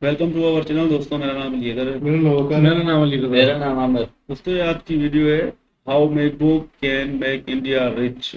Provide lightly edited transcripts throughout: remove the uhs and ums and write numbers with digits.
Welcome to our channel दोस्तों। मेरा नाम अलीगर है। मेरा नाम अली रज़ा। मेरा नाम आमिर। दोस्तों, आज की वीडियो है how MacBook can make India rich.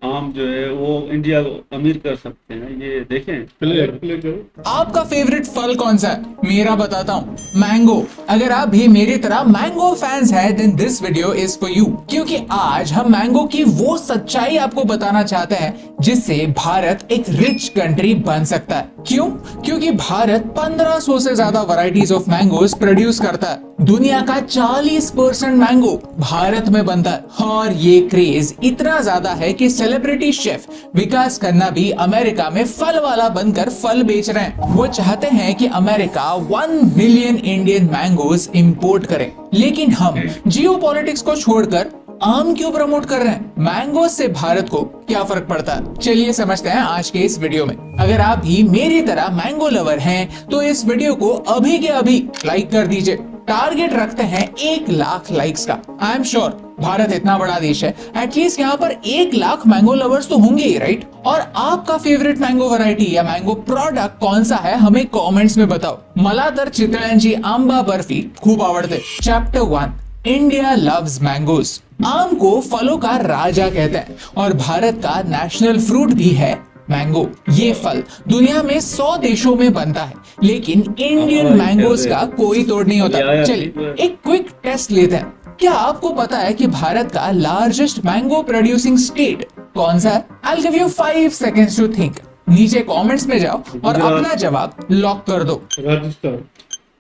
आम जो है वो इंडिया को अमीर कर सकते हैं, ये देखें। प्ले करो। आपका फेवरेट फल कौन सा है? मेरा बताता हूँ, मैंगो। अगर आप भी मेरी तरह मैंगो फैंस हैं, then this video is for you. क्योंकि आज हम मैंगो की वो सच्चाई आपको बताना चाहते हैं जिससे भारत एक रिच कंट्री बन सकता है। क्यों? क्योंकि भारत 1500 से ज्यादा वैरायटीज ऑफ मैंगोज प्रोड्यूस करता है। दुनिया का 40% मैंगो भारत में बनता है और ये क्रेज इतना ज्यादा है कि सेलिब्रिटी शेफ विकास खन्ना भी अमेरिका में फल वाला बनकर फल बेच रहे हैं। वो चाहते हैं कि America 1 million Indian mangoes import करे। लेकिन हम जियोपॉलिटिक्स को छोड़कर आम क्यों प्रमोट कर रहे हैं? मैंगो से भारत को क्या फर्क पड़ता है? चलिए समझते हैं आज के इस वीडियो में। अगर आप भी मेरी तरह मैंगो लवर हैं तो इस वीडियो को अभी के अभी लाइक कर दीजिए। टारगेट रखते हैं 1 लाख लाइक्स का। आई एम श्योर भारत इतना बड़ा देश है, एटलीस्ट यहाँ पर 1 लाख मैंगो लवर्स तो होंगे ही, राइट? और आपका फेवरेट मैंगो वैरायटी या मैंगो प्रोडक्ट कौन सा है हमें कमेंट्स में बताओ। मला तर चितळ्यांची आंबा बर्फी खूप आवडते। Chapter 1, India loves mangoes. आम को फलों का राजा कहते हैं और भारत का नेशनल फ्रूट भी है मैंगो। ये फल दुनिया में 100 देशों में बनता है, लेकिन इंडियन मैंगोज का कोई तोड़ नहीं होता। चलिए एक क्विक टेस्ट लेते हैं। क्या आपको पता है कि भारत का लार्जेस्ट मैंगो प्रोड्यूसिंग स्टेट कौन सा है? I'll give you 5 seconds to think। नीचे कमेंट्स में जाओ और अपना जवाब लॉक कर दो। राजस्थान।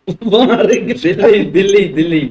दिल्ली दिल्ली दिल्ली।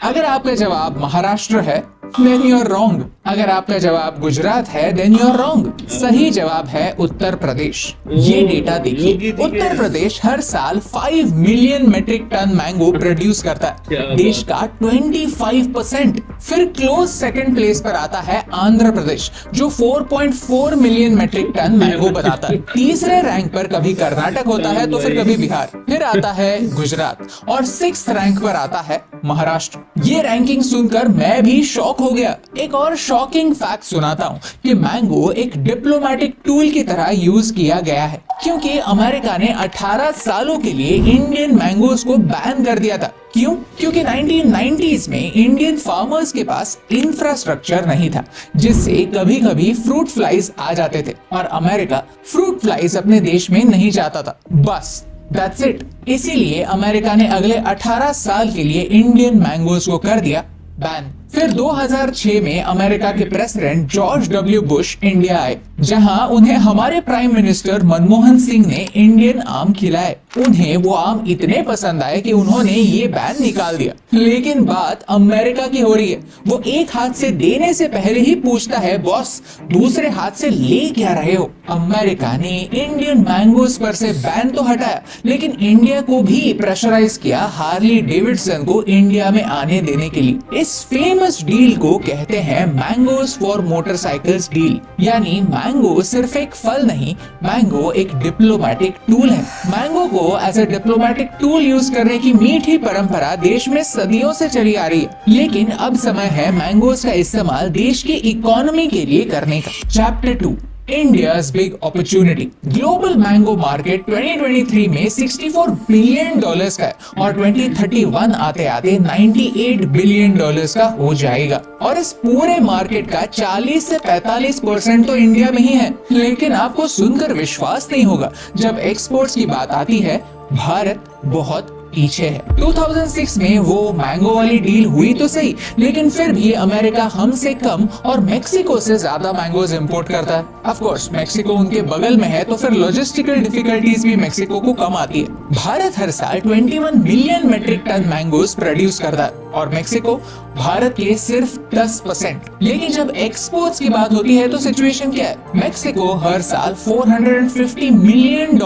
अगर आपका जवाब महाराष्ट्र है then you're wrong। अगर आपका जवाब गुजरात है then you're wrong। सही जवाब है उत्तर प्रदेश। ये डेटा देखिए, उत्तर प्रदेश हर साल 5 million metric tonne mango produce करता है, देश का 25%। फिर क्लोज सेकंड प्लेस पर आता है आंध्र प्रदेश जो 4.4 मिलियन मेट्रिक टन मैंगो बनाता है। तीसरे रैंक पर कभी कर्नाटक होता है तो फिर कभी बिहार, फिर आता है गुजरात और 6th रैंक पर आता है महाराष्ट्र। ये रैंकिंग सुनकर मैं भी शॉक हो गया। एक और शॉकिंग फैक्ट सुनाता हूँ कि मैंगो एक डिप्लोमेटिक टूल की तरह यूज किया गया है, क्योंकि अमेरिका ने 18 सालों के लिए इंडियन मैंगोज को बैन कर दिया था। क्यों? क्योंकि 1990s में इंडियन फार्मर्स के पास इंफ्रास्ट्रक्चर नहीं था, जिससे कभी कभी फ्रूट फ्लाइज आ जाते थे और अमेरिका फ्रूट फ्लाइज अपने देश में नहीं चाहता था। बस दैट्स इट। इसीलिए अमेरिका ने अगले 18 साल के लिए इंडियन मैंगोज को कर दिया बैन। फिर 2006 में अमेरिका के president George W Bush India आए, जहां उन्हें हमारे प्राइम मिनिस्टर मनमोहन सिंह ने इंडियन आम खिलाए। उन्हें वो आम इतने पसंद आए कि उन्होंने ये बैन निकाल दिया। लेकिन बात अमेरिका की हो रही है। वो एक हाथ से देने से पहले ही पूछता है, बॉस दूसरे हाथ से ले क्या रहे हो? अमेरिका ने इंडियन मैंगोज पर से बैन तो हटाया, लेकिन इंडिया को भी प्रेशराइज किया हार्ली डेविडसन को इंडिया में आने देने के लिए। इस फेमस डील को कहते हैं मैंगोज फॉर मोटरसाइकिल्स डील। यानी मैंगो सिर्फ एक फल नहीं, मैंगो एक डिप्लोमेटिक टूल है। मैंगो को as a diplomatic tool use करने की मीठी परंपरा देश में सदियों से चली आ रही है, लेकिन अब समय है मैंगोज का इस्तेमाल देश की इकोनॉमी के लिए करने का। Chapter 2, India's big opportunity। Global mango market 2023 में $64 बिलियन का है और 2031 आते आते $98 बिलियन का हो जाएगा। और इस पूरे मार्केट का 40 से 45% तो इंडिया में ही है। लेकिन आपको सुनकर विश्वास नहीं होगा, जब एक्सपोर्ट्स की बात आती है भारत बहुत पीछे है। 2006 में वो मैंगो वाली डील हुई तो सही, लेकिन फिर भी अमेरिका हमसे कम और मेक्सिको से ज्यादा मैंगोज इंपोर्ट करता है। ऑफ कोर्स मेक्सिको उनके बगल में है तो फिर लॉजिस्टिकल डिफिकल्टीज भी मेक्सिको को कम आती है। भारत हर साल 21 million metric tonne mangoes produce करता है और मेक्सिको भारत के सिर्फ 10%। लेकिन जब एक्सपोर्ट्स की बात होती है तो सिचुएशन क्या है? मेक्सिको हर साल $450 मिलियन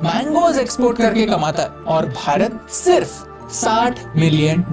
मैंगोज एक्सपोर्ट करके कमाता है और भारत सिर्फ $60 मिलियन।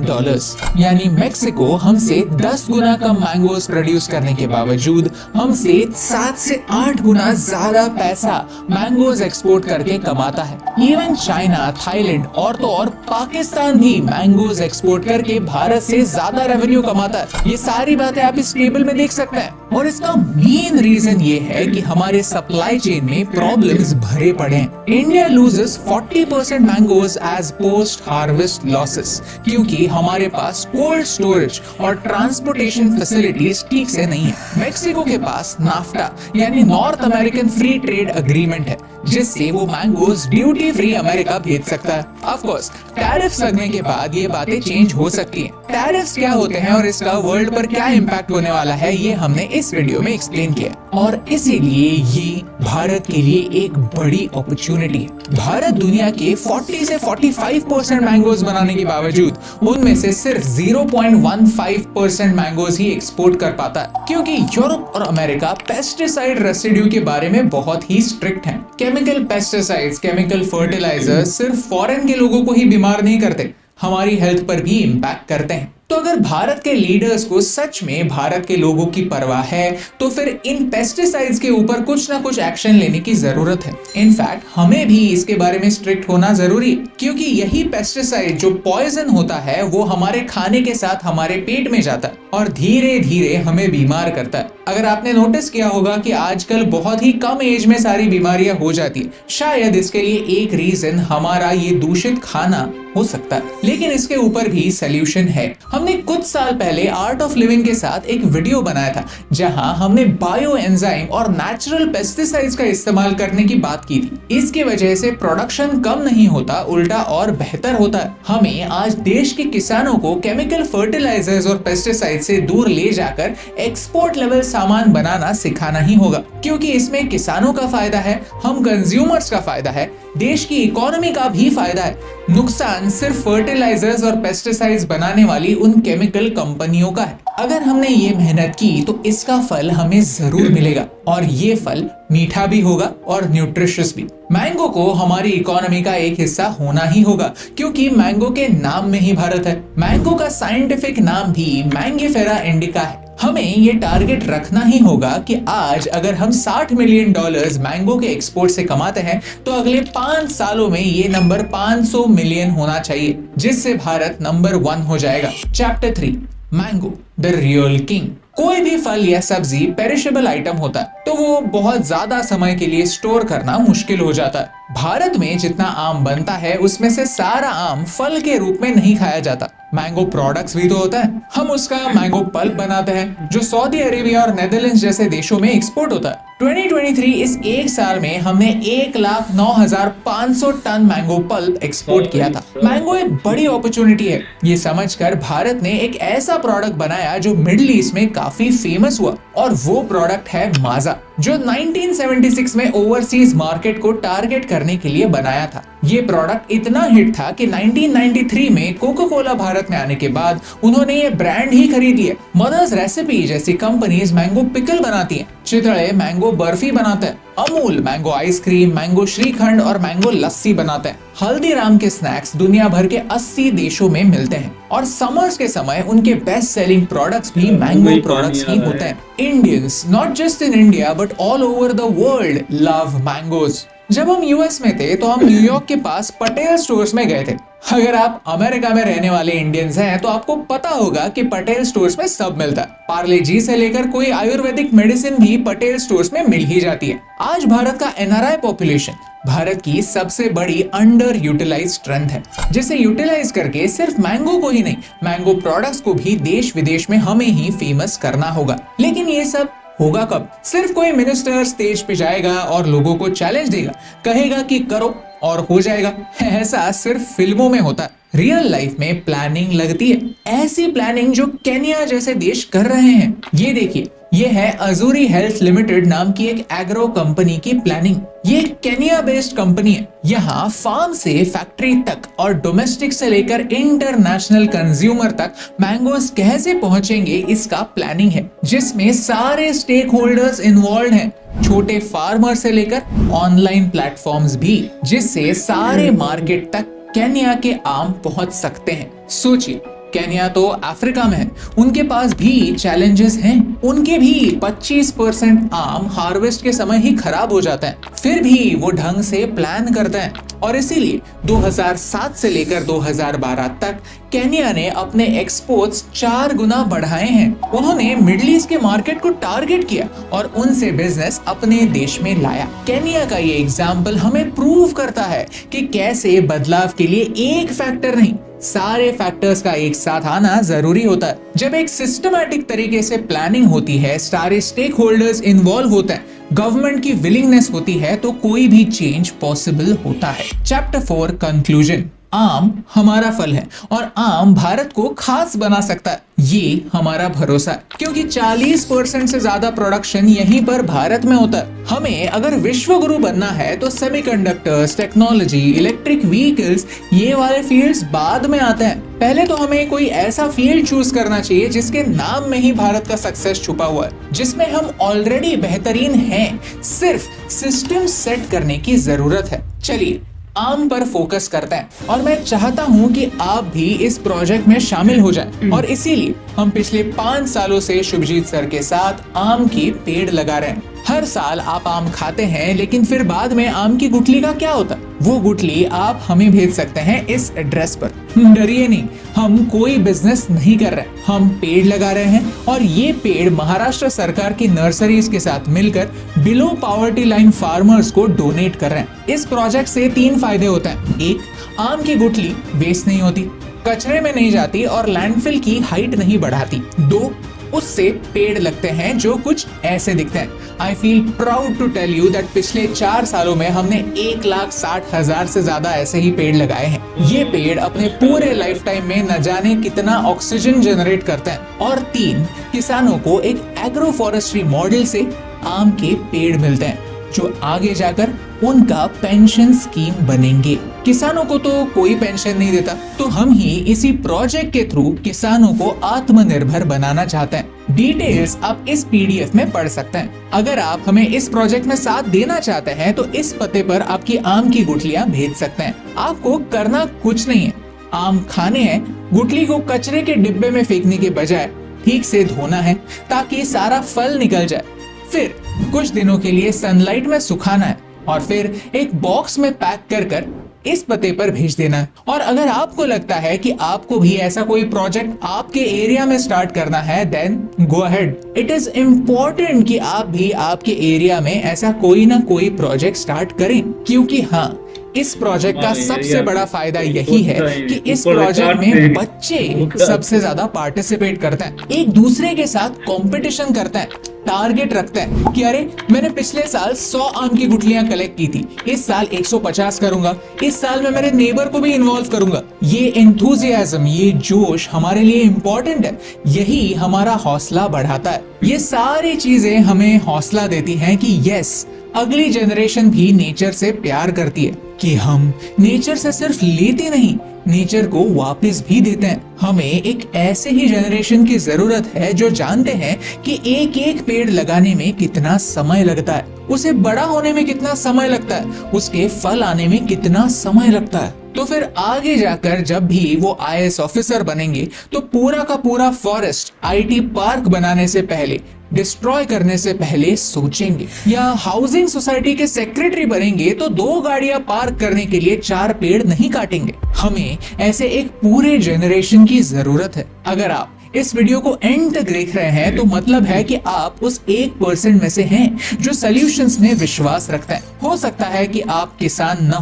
यानी मेक्सिको हमसे 10 गुना कम मैंगोज प्रोड्यूस करने के बावजूद हमसे 7 से 8 गुना ज्यादा पैसा मैंगोज एक्सपोर्ट करके कमाता है। इवन चाइना, थाईलैंड और तो और पाकिस्तान भी मैंगोज एक्सपोर्ट करके भारत से ज्यादा रेवेन्यू कमाता है। ये सारी बातें आप इस टेबल में देख सकते हैं। और इसका मेन रीजन ये है कि हमारे सप्लाई चेन में प्रॉब्लम्स भरे पड़े हैं। India loses 40% mangoes as post harvest losses, क्योंकि हमारे पास कोल्ड स्टोरेज और ट्रांसपोर्टेशन फैसिलिटीज ठीक से नहीं है। मेक्सिको के पास नाफ्टा यानी North American free trade agreement है, जिससे वो मैंगोज ड्यूटी फ्री अमेरिका भेज सकता है। ऑफ कोर्स टैरिफ्स लगने के बाद ये बातें चेंज हो सकती हैं। टैरिफ्स क्या होते हैं और इसका वर्ल्ड पर क्या इम्पैक्ट होने वाला है, ये हमने इस वीडियो में एक्सप्लेन किया, और इसीलिए ये भारत के लिए एक बड़ी अपॉर्चुनिटी है। भारत दुनिया के 40 से 45% मैंगोज बनाने के बावजूद उनमें से सिर्फ 0.15% मैंगोज ही एक्सपोर्ट कर पाता है, क्योंकि यूरोप और अमेरिका पेस्टिसाइड रेसिड्यू के बारे में बहुत ही स्ट्रिक्ट हैं। केमिकल पेस्टिसाइड्स, केमिकल फर्टिलाइजर्स सिर्फ फॉरेन के लोगों को ही बीमार नहीं करते, हमारी हेल्थ पर भी इम्पैक्ट करते हैं। तो अगर भारत के लीडर्स को सच में भारत के लोगों की परवाह है, तो फिर इन पेस्टिसाइड्स के ऊपर कुछ ना कुछ एक्शन लेने की जरूरत है। इनफैक्ट हमें भी इसके बारे में स्ट्रिक्ट होना जरूरी है, क्योंकि यही पेस्टिसाइड जो पॉइजन होता है वो हमारे खाने के साथ हमारे पेट में जाता है और धीरे धीरे हमें बीमार करता है। अगर आपने नोटिस किया होगा कि आजकल बहुत ही कम एज में सारी बीमारियां हो जाती है, शायद इसके लिए एक रीजन हमारा ये दूषित खाना हो सकता है, लेकिन इसके ऊपर भी सॉल्यूशन है। हमने कुछ साल पहले आर्ट ऑफ लिविंग के साथ एक वीडियो बनाया था, जहां हमने बायो एंजाइम और नेचुरल पेस्टिसाइड्स का इस्तेमाल करने की बात की थी। इसकी वजह से प्रोडक्शन कम नहीं होता, उल्टा और बेहतर होता है। हमें आज देश के किसानों को केमिकल फर्टिलाइजर्स और पेस्टिसाइड से दूर ले जाकर एक्सपोर्ट लेवल सामान बनाना सिखाना ही होगा, क्योंकि इसमें किसानों का फायदा है, हम कंज्यूमर्स का फायदा है, देश की इकोनॉमी का भी फायदा है। नुकसान सिर्फ फर्टिलाइजर्स और पेस्टिसाइड्स बनाने वाली उन केमिकल कंपनियों का है। अगर हमने ये मेहनत की तो इसका फल हमें जरूर मिलेगा, और ये फल मीठा भी होगा और न्यूट्रिशियस भी। मैंगो को हमारी इकोनॉमी का एक हिस्सा होना ही होगा, क्योंकि मैंगो के नाम में ही भारत है। मैंगो का साइंटिफिक नाम भी मैंगिफेरा इंडिका है। हमें ये टारगेट रखना ही होगा कि आज अगर हम $60 मिलियन मैंगो के एक्सपोर्ट से कमाते हैं, तो अगले 5 सालों में ये नंबर 500 मिलियन होना चाहिए, जिससे भारत नंबर 1 हो जाएगा। Chapter 3, mango the real king. कोई भी फल या सब्जी पेरिशेबल आइटम होता है, तो वो बहुत ज्यादा समय के लिए स्टोर करना मुश्किल हो जाता है। भारत में जितना आम बनता है, उसमें से सारा आम फल के रूप में नहीं खाया जाता। मैंगो प्रोडक्ट्स भी तो होता है, हम उसका मैंगो पल्प बनाते हैं, जो सऊदी अरेबिया और नेदरलैंड्स जैसे देशों में एक्सपोर्ट होता है। 2023 इस एक साल में हमने 1,09,500 टन मैंगो पल्प एक्सपोर्ट किया था। मैंगो एक बड़ी अपॉर्चुनिटी है, ये समझकर भारत ने एक ऐसा प्रोडक्ट बनाया जो मिडिल ईस्ट में काफी फेमस हुआ, और वो प्रोडक्ट है माजा, जो 1976 में ओवरसीज मार्केट को टारगेट करने के लिए बनाया था। ये प्रोडक्ट इतना हिट था कि 1993 में कोका कोला भारत में आने के बाद उन्होंने ये ब्रांड ही खरीद लिया। मदर्स रेसिपी जैसी कंपनीज मैंगो पिकल बनाती हैं, चितड़े मैंगो बर्फी बनाते हैं, Amul mango ice cream, mango shrikhand और मैंगो लस्सी बनाते हैं। हल्दीराम के स्नैक्स दुनिया भर के 80 देशों में मिलते हैं, और समर्स के समय उनके बेस्ट सेलिंग प्रोडक्ट्स भी मैंगो प्रोडक्ट्स ही होते हैं। Indians not just in India but all over the world love mangoes. जब हम यूएस में थे तो हम न्यूयॉर्क के पास पटेल स्टोर्स में गए थे। अगर आप अमेरिका में रहने वाले इंडियंस हैं तो आपको पता होगा कि पटेल स्टोर्स में सब मिलता है। पार्ले जी से लेकर कोई आयुर्वेदिक मेडिसिन भी पटेल स्टोर्स में मिल ही जाती है। आज भारत का एनआरआई पॉपुलेशन भारत की सबसे बड़ी अंडर यूटिलाइज स्ट्रेंथ है, जिसे यूटिलाइज करके सिर्फ मैंगो को ही नहीं, मैंगो प्रोडक्ट्स को भी देश विदेश में हमें ही फेमस करना होगा। लेकिन ये सब होगा कब? सिर्फ कोई मिनिस्टर स्टेज पे जाएगा और लोगों को चैलेंज देगा, कहेगा कि करो और हो जाएगा। ऐसा सिर्फ फिल्मों में होता है, रियल लाइफ में प्लानिंग लगती है। ऐसी प्लानिंग जो केन्या जैसे देश कर रहे हैं। ये देखिए, ये है अजूरी हेल्थ लिमिटेड नाम की एक एग्रो कंपनी की प्लानिंग। ये केन्या बेस्ड कंपनी है। यहाँ फार्म से फैक्ट्री तक और डोमेस्टिक से लेकर इंटरनेशनल कंज्यूमर तक मैंगोज कैसे पहुंचेंगे, इसका प्लानिंग है, जिसमें सारे स्टेक होल्डर्स इन्वॉल्व हैं, छोटे फार्मर से लेकर ऑनलाइन प्लेटफॉर्म्स भी, जिससे सारे मार्केट तक केन्या के आम पहुंच सकते हैं। सोचिए, केन्या तो अफ्रीका में है, उनके पास भी चैलेंजेस हैं। उनके भी 25% आम हार्वेस्ट के समय ही खराब हो जाता है, फिर भी वो ढंग से प्लान करते हैं और इसीलिए 2007 से लेकर 2012 तक केन्या ने अपने एक्सपोर्ट्स 4 गुना बढ़ाए हैं। उन्होंने मिडिल ईस्ट के मार्केट को टारगेट किया और उनसे बिजनेस अपने देश में लाया। केन्या का ये एग्जाम्पल हमें प्रूव करता है कि कैसे बदलाव के लिए एक फैक्टर नहीं, सारे फैक्टर्स का एक साथ आना जरूरी होता है। जब एक सिस्टमैटिक तरीके से प्लानिंग होती है, सारे स्टेक होल्डर्स इन्वॉल्व होते हैं, गवर्नमेंट की विलिंगनेस होती है, तो कोई भी चेंज पॉसिबल होता है। Chapter 4 conclusion. आम हमारा फल है और आम भारत को खास बना सकता है, ये हमारा भरोसा है, क्योंकि 40% से ज्यादा प्रोडक्शन यहीं पर भारत में होता है। हमें अगर विश्व गुरु बनना है तो सेमीकंडक्टर्स, टेक्नोलॉजी, इलेक्ट्रिक व्हीकल्स, ये वाले फील्ड्स बाद में आते हैं। पहले तो हमें कोई ऐसा फील्ड चूज करना चाहिए जिसके नाम में ही भारत का सक्सेस छुपा हुआ है, जिसमें हम ऑलरेडी बेहतरीन हैं, सिर्फ सिस्टम सेट करने की जरूरत है। चलिए आम पर फोकस करते हैं और मैं चाहता हूं कि आप भी इस प्रोजेक्ट में शामिल हो जाएं और इसीलिए हम पिछले 5 सालों से शुभजीत सर के साथ आम के पेड़ लगा रहे हैं। हर साल आप आम खाते हैं, लेकिन फिर बाद में आम की गुठली का क्या होता है? वो गुठली आप हमें भेज सकते हैं इस एड्रेस पर। डरिए नहीं, हम कोई बिजनेस नहीं कर रहे, हम पेड़ लगा रहे हैं और ये पेड़ महाराष्ट्र सरकार की नर्सरीज के साथ मिलकर बिलो पॉवर्टी लाइन फार्मर्स को डोनेट कर रहे हैं। इस प्रोजेक्ट से 3 फायदे होते हैं। 1, आम की गुठली वेस्ट नहीं होती, कचरे में नहीं जाती और लैंडफिल की हाइट नहीं बढ़ाती। 2, उससे पेड़ लगते हैं जो कुछ ऐसे दिखते हैं। I feel proud to tell you that पिछले 4 सालों में हमने 1,60,000 से ज्यादा ऐसे ही पेड़ लगाए हैं। ये पेड़ अपने पूरे लाइफ टाइम में न जाने कितना ऑक्सीजन जनरेट करते हैं। और 3, किसानों को एक एग्रो फॉरेस्ट्री मॉडल से आम के पेड़ मिलते हैं जो आगे जाकर उनका पेंशन स्कीम बनेंगे। किसानों को तो कोई पेंशन नहीं देता, तो हम ही इसी प्रोजेक्ट के थ्रू किसानों को आत्मनिर्भर बनाना चाहते हैं। डिटेल्स आप इस पीडीएफ में पढ़ सकते हैं। अगर आप हमें इस प्रोजेक्ट में साथ देना चाहते हैं तो इस पते पर आपकी आम की गुठलियां भेज सकते हैं। आपको करना कुछ नहीं है, आम खाने हैं, गुठली को कचरे के डिब्बे में फेंकने के बजाय ठीक से धोना है ताकि सारा फल निकल जाए, फिर कुछ दिनों के लिए सनलाइट में सुखाना है और फिर एक बॉक्स में पैक कर कर इस पते पर भेज देना है। और अगर आपको लगता है कि आपको भी ऐसा कोई प्रोजेक्ट आपके एरिया में स्टार्ट करना है, then go ahead. It is important कि आप भी आपके एरिया में ऐसा कोई ना कोई प्रोजेक्ट स्टार्ट करें, क्योंकि हाँ, इस प्रोजेक्ट का सबसे बड़ा फायदा यही है कि इस प्रोजेक्ट में बच्चे सबसे ज्यादा पार्टिसिपेट करते हैं, एक दूसरे के साथ कंपटीशन करते हैं, टारगेट रखते हैं कि अरे मैंने पिछले साल 100 आम की गुठलियां कलेक्ट की थी, इस साल 150 करूंगा, इस साल मैं मेरे नेबर को भी इन्वॉल्व करूंगा। ये एंथुसियाज्म, ये जोश हमारे लिए इम्पोर्टेंट है, यही हमारा हौसला बढ़ाता है। ये सारी चीजें हमें हौसला देती हैं कि यस, अगली जनरेशन भी नेचर से प्यार करती है, कि हम नेचर से सिर्फ लेते नहीं, नेचर को वापस भी देते हैं। हमें एक ऐसे ही जनरेशन की जरूरत है जो जानते हैं कि एक एक पेड़ लगाने में कितना समय लगता है, उसे बड़ा होने में कितना समय लगता है, उसके फल आने में कितना समय लगता है। तो फिर आगे जाकर जब भी वो आईएएस ऑफिसर बनेंगे तो पूरा का पूरा फॉरेस्ट आईटी पार्क बनाने से पहले, डिस्ट्रॉय करने से पहले सोचेंगे। या हाउसिंग सोसाइटी के सेक्रेटरी बनेंगे तो 2 गाड़ियां पार्क करने के लिए 4 पेड़ नहीं काटेंगे। हमें ऐसे एक पूरे जनरेशन की जरूरत है। अगर आप इस वीडियो को एंड तक देख रहे हैं तो मतलब है कि आप उस 1% में से हैं जो सॉल्यूशंस में विश्वास रखता है। हो सकता है कि आप किसान ना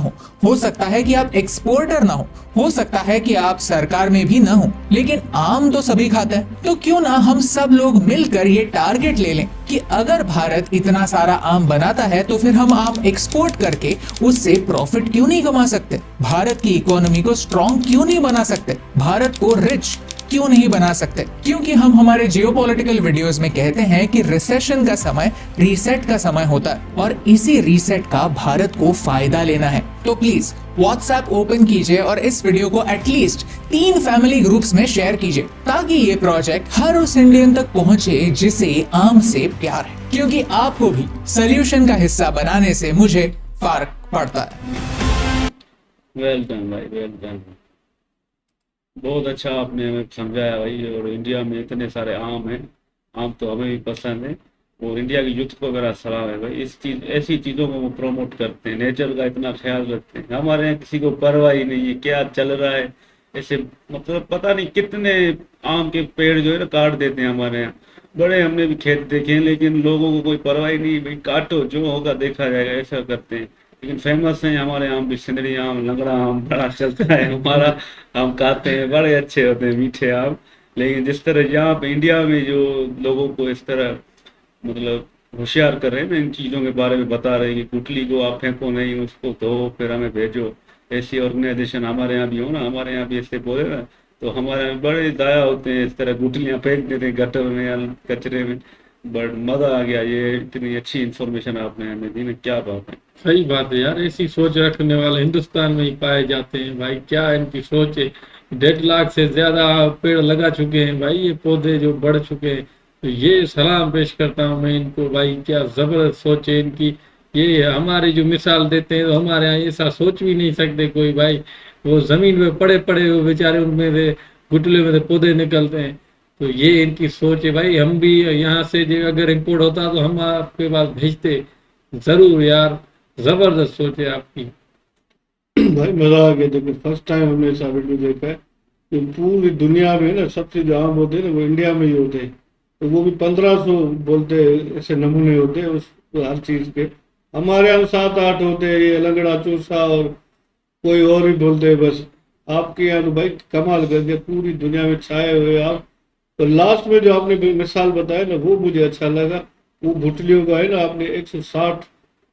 हो सकता है कि आप एक्सपोर्टर ना हो सकता है कि आप सरकार में भी ना हो, लेकिन आम तो सभी खाते हैं। तो क्यों ना हम सब लोग मिलकर ये टारगेट ले लें कि अगर भारत इतना सारा आम बनाता है तो फिर हम आम एक्सपोर्ट करके उससे प्रॉफिट क्यों नहीं कमा सकते, भारत की इकोनॉमी को स्ट्रॉन्ग क्यों नहीं बना सकते, भारत को रिच क्यों नहीं बना सकते? क्योंकि हम हमारे जियोपॉलिटिकल वीडियोस में कहते हैं कि रिसेशन का समय रीसेट का समय होता है और इसी रीसेट का भारत को फायदा लेना है। तो प्लीज व्हाट्सएप ओपन कीजिए और इस वीडियो को एटलीस्ट 3 फैमिली ग्रुप्स में शेयर कीजिए ताकि ये प्रोजेक्ट हर उस इंडियन तक पहुंचे जिसे आम से प्यार है, क्योंकि आपको भी सोल्यूशन का हिस्सा बनाने से मुझे फर्क पड़ता है। वेल डन भाई, वेल डन। बहुत अच्छा आपने हमें समझाया भाई। और इंडिया में इतने सारे आम हैं, आम तो हमें भी पसंद है और इंडिया की यूथ को मेरा सलाह है भाई, इस चीज ऐसी चीजों को वो प्रमोट करते हैं, नेचर का इतना ख्याल रखते हैं। हमारे यहाँ किसी को परवाह ही नहीं है क्या चल रहा है, ऐसे मतलब पता नहीं कितने आम के पेड़ जो है ना काट देते हैं हमारे यहाँ। बड़े हमने भी खेत देखे हैं, लेकिन लोगों को कोई परवाह ही नहीं, भाई काटो जो होगा देखा जाएगा, ऐसा करते हैं। लेकिन फेमस है हमारे आम भी, सिंदरी आम, लंगड़ा आम बड़ा चलता है हमारा, हम खाते हैं, बड़े अच्छे होते हैं मीठे आम। लेकिन जिस तरह यहाँ पे इंडिया में जो लोगों को इस तरह मतलब होशियार कर रहे हैं ना, इन चीज़ों के बारे में बता रहे हैं कि गुठली को आप फेंको नहीं, उसको धो फिर हमें भेजो, ऐसी ऑर्गेनाइजेशन हमारे यहाँ भी हो ना, हमारे यहाँ भी ऐसे बोले ना, तो हमारे यहाँ बड़े दाया होते हैं, इस तरह गुठलियाँ फेंक देते हैं गटर में या कचरे में। बट मज़ा आ गया, ये इतनी अच्छी इन्फॉर्मेशन आपने हमें दी ना, क्या बात है। सही बात है यार, ऐसी सोच रखने वाले हिंदुस्तान में ही पाए जाते हैं भाई। क्या इनकी सोच है, 1.5 लाख से ज्यादा पेड़ लगा चुके हैं भाई, ये पौधे जो बढ़ चुके हैं। तो ये सलाम पेश करता हूँ मैं इनको भाई, क्या जबरदस्त सोच है इनकी। ये हमारी जो मिसाल देते हैं, तो हमारे यहाँ ऐसा सोच भी नहीं सकते कोई भाई। वो जमीन में पड़े पड़े हुए बेचारे, उनमें से गुटले में से पौधे निकलते हैं। तो ये इनकी सोच है भाई। हम भी यहाँ से जो अगर इम्पोर्ट होता तो हम आपके पास भेजते जरूर यार। जबरदस्त सोच है आपकी। भाई मजा आ गया। देखो फर्स्ट टाइम हमने ऐसा वीडियो देखा है कि पूरी दुनिया में ना सबसे जो आम होते हैं ना वो इंडिया में ही होते हैं। तो वो भी 1500 बोलते हैं ऐसे नमूने होते हैं उस हर चीज के। हमारे यहाँ 7-8 होते हैं, ये लंगड़ा चूसा और कोई और भी बोलते हैं बस। आपके यहाँ तो भाई कमाल कर दिया, पूरी दुनिया में छाए हुए आप। तो लास्ट में जो आपने मिसाल बताया ना वो मुझे अच्छा लगा। वो भुटलियों का है ना, आपने 160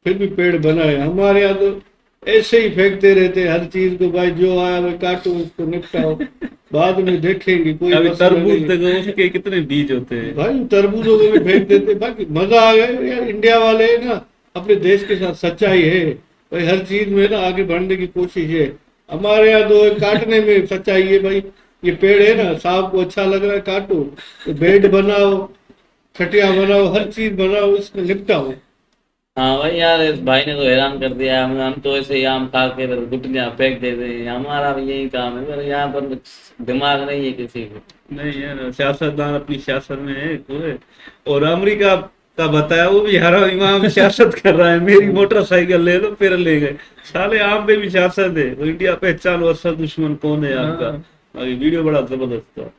फिर भी पेड़ बनाए। हमारे यहाँ तो ऐसे ही फेंकते रहते हैं हर चीज को भाई, जो आया वो काटो उसको निपटाओ, बाद में देखेंगे कोई अभी मसला तरबूज नहीं। देखो उसके कितने बीज होते हैं। भाई तरबूजों को भी फेंक देते। बाकी मजा आ गया यार। इंडिया वाले ना अपने देश के साथ सच्चाई है भाई, हर चीज में ना आगे बढ़ने की कोशिश है। हमारे यहाँ तो काटने में सच्चाई है भाई। ये पेड़ है ना, सांप को अच्छा लग रहा है काटो, तो बेड बनाओ, खटिया बनाओ, हर चीज बनाओ, इसको निपटाओ। हाँ भाई यार, इस भाई ने तो हैरान कर दिया। हम तो ऐसे ही आम खा के गुटलियां फेंक देते हैं, हमारा भी यही काम है। पर यहाँ पर दिमाग नहीं है किसी को। नहीं है, सियासतदान अपनी सियासत में है पूरे। और अमेरिका का बताया, वो भी हरा इमाम सियासत कर रहा है, मेरी मोटरसाइकिल ले लो फिर ले गए। साले आम पे भी सियासत है। तो इंडिया पहचानो असल दुश्मन कौन है आपका। वीडियो बड़ा जबरदस्त था।